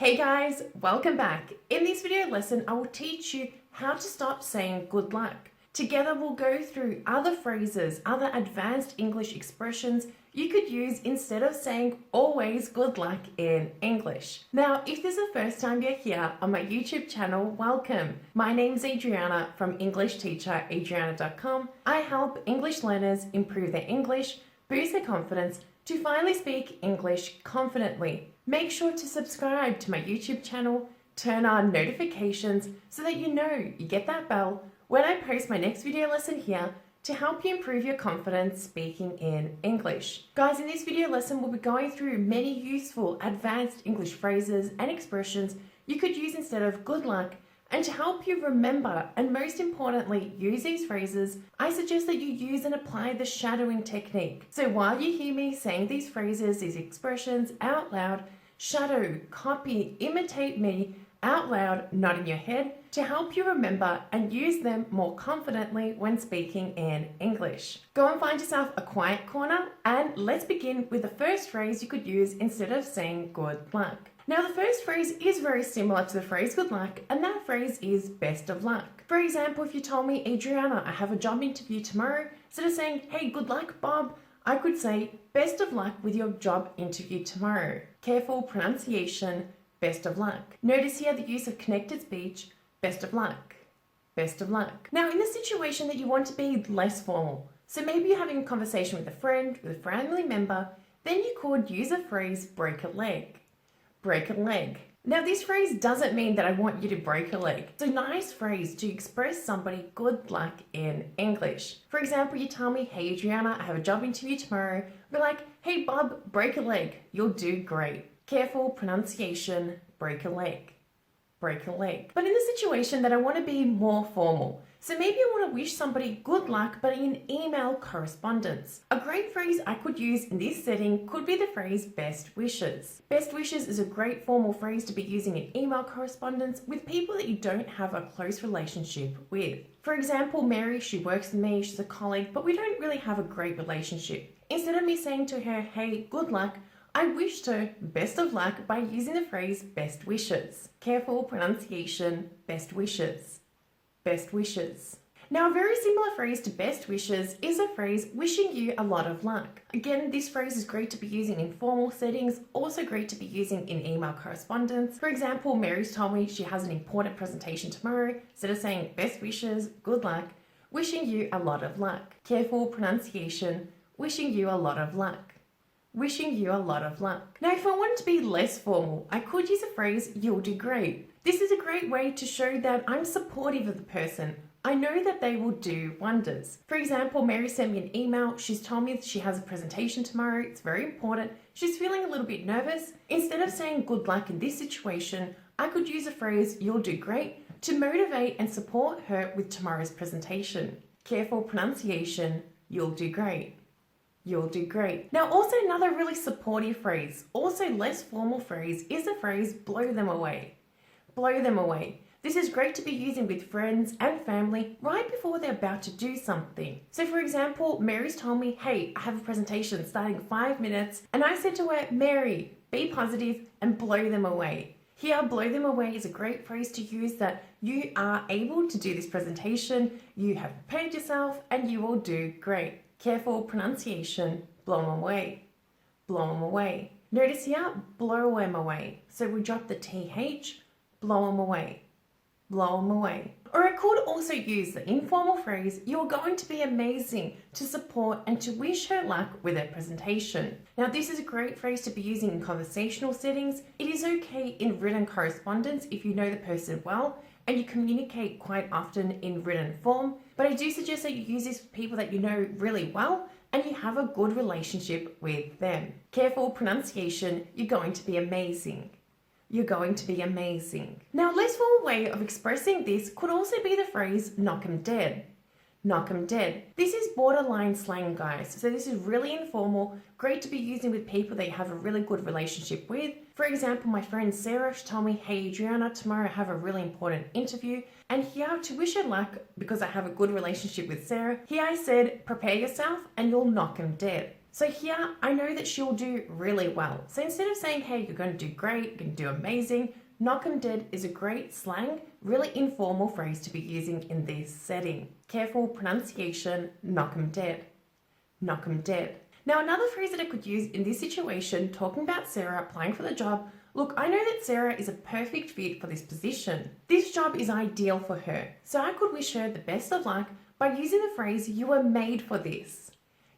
Hey guys, welcome back. In this video lesson, I will teach you how to stop saying good luck. Together we'll go through other phrases, other advanced English expressions you could use instead of saying always good luck in English. Now, if this is the first time you're here on my YouTube channel, welcome. My name's Adriana from EnglishTeacherAdriana.com. I help English learners improve their English, boost their confidence, to finally speak English confidently. Make sure to subscribe to my YouTube channel, turn on notifications so that you know you get that bell when I post my next video lesson here to help you improve your confidence speaking in English. Guys, in this video lesson, we'll be going through many useful advanced English phrases and expressions you could use instead of good luck. And to help you remember and most importantly use these phrases, I suggest that you use and apply the shadowing technique. So while you hear me saying these phrases, these expressions out loud, shadow, copy, imitate me out loud, not in your head, to help you remember and use them more confidently when speaking in English. Go and find yourself a quiet corner and let's begin with the first phrase you could use instead of saying good luck. Now, the first phrase is very similar to the phrase good luck, and that phrase is best of luck. For example, if you told me, Adriana, I have a job interview tomorrow, instead of saying, hey, good luck, Bob, I could say, best of luck with your job interview tomorrow. Careful pronunciation, best of luck. Notice here the use of connected speech, best of luck, best of luck. Now, in the situation that you want to be less formal, so maybe you're having a conversation with a friend, with a family member, then you could use the phrase break a leg. Break a leg. Now, this phrase doesn't mean that I want you to break a leg. It's a nice phrase to express somebody good luck in English. For example, you tell me, hey Adriana, I have a job interview tomorrow. Be like, hey Bob, break a leg. You'll do great. Careful pronunciation, break a leg. Break a leg. But in the situation that I want to be more formal, so maybe I want to wish somebody good luck, but in email correspondence. A great phrase I could use in this setting could be the phrase best wishes. Best wishes is a great formal phrase to be using in email correspondence with people that you don't have a close relationship with. For example, Mary, she works with me, she's a colleague, but we don't really have a great relationship. Instead of me saying to her, hey, good luck, I wished her best of luck by using the phrase best wishes. Careful pronunciation, best wishes. Best wishes. Now, a very similar phrase to best wishes is a phrase wishing you a lot of luck. Again, this phrase is great to be using in formal settings, also great to be using in email correspondence. For example, Mary's told me she has an important presentation tomorrow. Instead of saying best wishes, good luck, wishing you a lot of luck. Careful pronunciation, wishing you a lot of luck. Wishing you a lot of luck. Now, if I wanted to be less formal, I could use a phrase, you'll do great. This is a great way to show that I'm supportive of the person. I know that they will do wonders. For example, Mary sent me an email. She's told me that she has a presentation tomorrow. It's very important. She's feeling a little bit nervous. Instead of saying good luck in this situation, I could use a phrase, you'll do great, to motivate and support her with tomorrow's presentation. Careful pronunciation, you'll do great. You'll do great. Now, also another really supportive phrase, also less formal phrase, is the phrase blow them away. Blow them away. This is great to be using with friends and family right before they're about to do something. So for example, Mary's told me, hey, I have a presentation starting 5 minutes, and I said to her, Mary, be positive and blow them away. Here, blow them away is a great phrase to use that you are able to do this presentation, you have prepared yourself, and you will do great. Careful pronunciation, blow them away. Blow them away. Notice here, blow them away. So we drop the TH, blow them away. Blow them away. Or I could also use the informal phrase, you're going to be amazing, to support and to wish her luck with her presentation. Now, this is a great phrase to be using in conversational settings. It is okay in written correspondence if you know the person well and you communicate quite often in written form, but I do suggest that you use this with people that you know really well and you have a good relationship with them. Careful pronunciation, you're going to be amazing. You're going to be amazing. Now, a less formal way of expressing this could also be the phrase knock 'em dead. Knock 'em dead. This is borderline slang, guys. So this is really informal, great to be using with people that you have a really good relationship with. For example, my friend Sarah, she told me, hey Adriana, tomorrow I have a really important interview. And here, to wish her luck, because I have a good relationship with Sarah, here I said, prepare yourself and you'll knock 'em dead. So here, I know that she'll do really well. So instead of saying, hey, you're going to do great, you're going to do amazing, knock 'em dead is a great slang, really informal phrase to be using in this setting. Careful pronunciation, knock 'em dead. Knock 'em dead. Now, another phrase that I could use in this situation, talking about Sarah applying for the job, look, I know that Sarah is a perfect fit for this position. This job is ideal for her. So I could wish her the best of luck by using the phrase, you were made for this.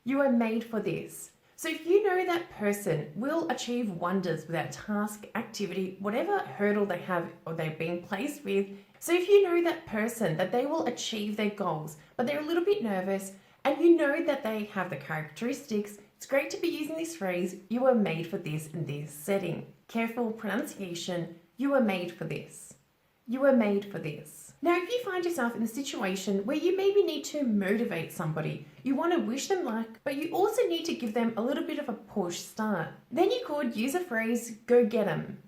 You are made for this. So if you know that person will achieve wonders with that task, activity, whatever hurdle they have or they're being placed with. So if you know that person that they will achieve their goals, but they're a little bit nervous and you know that they have the characteristics, it's great to be using this phrase, you are made for this in this setting. Careful pronunciation, you are made for this. You are made for this. Now, if you find yourself in a situation where you maybe need to motivate somebody, you want to wish them luck, but you also need to give them a little bit of a push start, then you could use a phrase, go get 'em.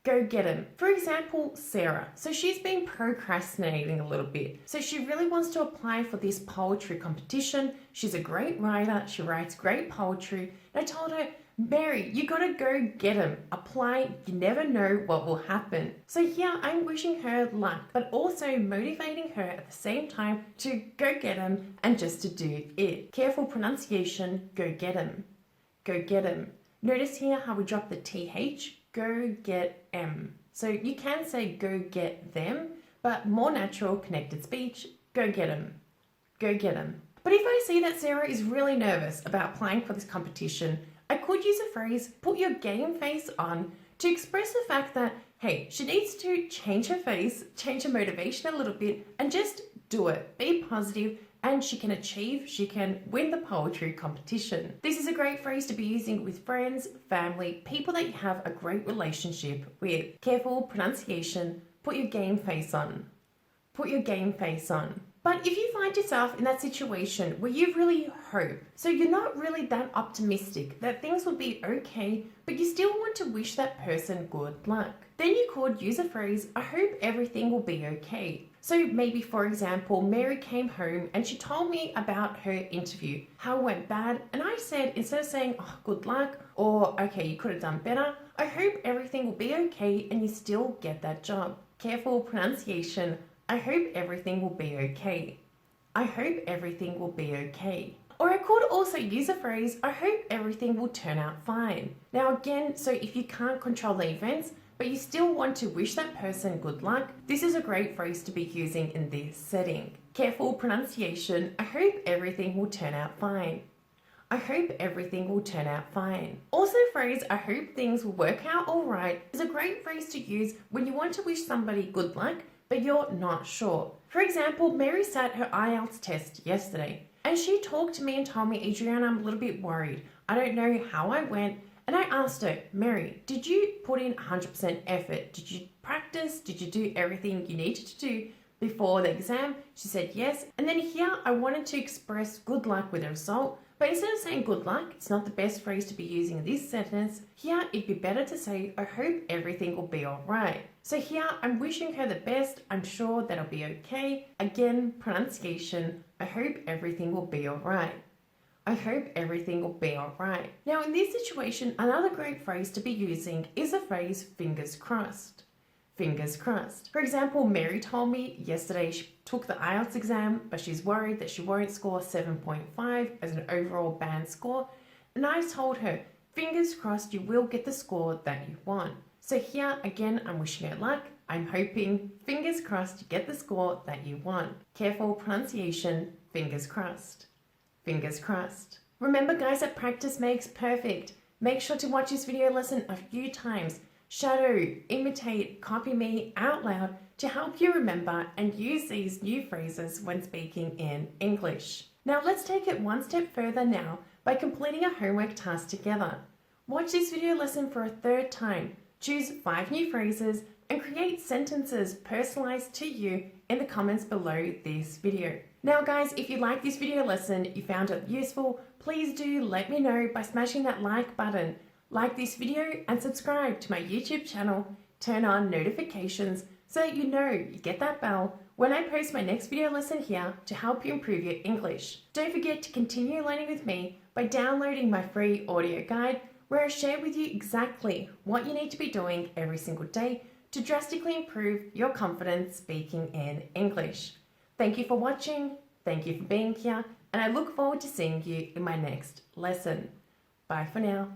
Go get 'em. For example, Sarah. So she's been procrastinating a little bit. So she really wants to apply for this poetry competition. She's a great writer. She writes great poetry. And I told her, Mary, you gotta go get 'em. Apply, you never know what will happen. So here I'm wishing her luck, but also motivating her at the same time to go get 'em and just to do it. Careful pronunciation, go get 'em. Go get 'em. Notice here how we drop the TH, go get 'em. So you can say go get them, but more natural connected speech, go get 'em. Go get 'em. But if I see that Sarah is really nervous about applying for this competition, I could use a phrase, put your game face on, to express the fact that, hey, she needs to change her face, change her motivation a little bit, and just do it. Be positive, and she can achieve, she can win the poetry competition. This is a great phrase to be using with friends, family, people that you have a great relationship with. Careful pronunciation, put your game face on. Put your game face on. But if you find yourself in that situation where you really hope, so you're not really that optimistic that things will be okay, but you still want to wish that person good luck, then you could use a phrase, I hope everything will be okay. So maybe, for example, Mary came home and she told me about her interview, how it went bad, and I said, instead of saying, oh, good luck, or okay, you could have done better, I hope everything will be okay and you still get that job. Careful pronunciation, I hope everything will be okay. I hope everything will be okay. Or I could also use a phrase, I hope everything will turn out fine. Now again, so if you can't control the events, but you still want to wish that person good luck, this is a great phrase to be using in this setting. Careful pronunciation, I hope everything will turn out fine. I hope everything will turn out fine. Also, the phrase, I hope things will work out all right, is a great phrase to use when you want to wish somebody good luck, but you're not sure. For example, Mary sat her IELTS test yesterday, and she talked to me and told me, Adriana, I'm a little bit worried. I don't know how I went. And I asked her, Mary, did you put in 100% effort? Did you practice? Did you do everything you needed to do before the exam? She said yes. And then here I wanted to express good luck with the result. But instead of saying good luck, it's not the best phrase to be using in this sentence. Here, it'd be better to say, I hope everything will be all right. So here, I'm wishing her the best. I'm sure that'll be okay. Again, pronunciation, I hope everything will be all right. I hope everything will be all right. Now, in this situation, another great phrase to be using is the phrase fingers crossed. Fingers crossed. For example, Mary told me yesterday she took the IELTS exam, but she's worried that she won't score 7.5 as an overall band score. And I told her, fingers crossed you will get the score that you want. So here, again, I'm wishing her luck. I'm hoping, fingers crossed, you get the score that you want. Careful pronunciation, fingers crossed. Fingers crossed. Remember, guys, that practice makes perfect. Make sure to watch this video lesson a few times. Shadow, imitate, copy me out loud to help you remember and use these new phrases when speaking in English. Now let's take it one step further now by completing a homework task together. Watch this video lesson for a third time, choose 5 new phrases and create sentences personalized to you in the comments below this video. Now guys, if you like this video lesson, you found it useful, please do let me know by smashing that like button. Like this video and subscribe to my YouTube channel, turn on notifications so that you know you get that bell when I post my next video lesson here to help you improve your English. Don't forget to continue learning with me by downloading my free audio guide where I share with you exactly what you need to be doing every single day to drastically improve your confidence speaking in English. Thank you for watching, thank you for being here, and I look forward to seeing you in my next lesson. Bye for now.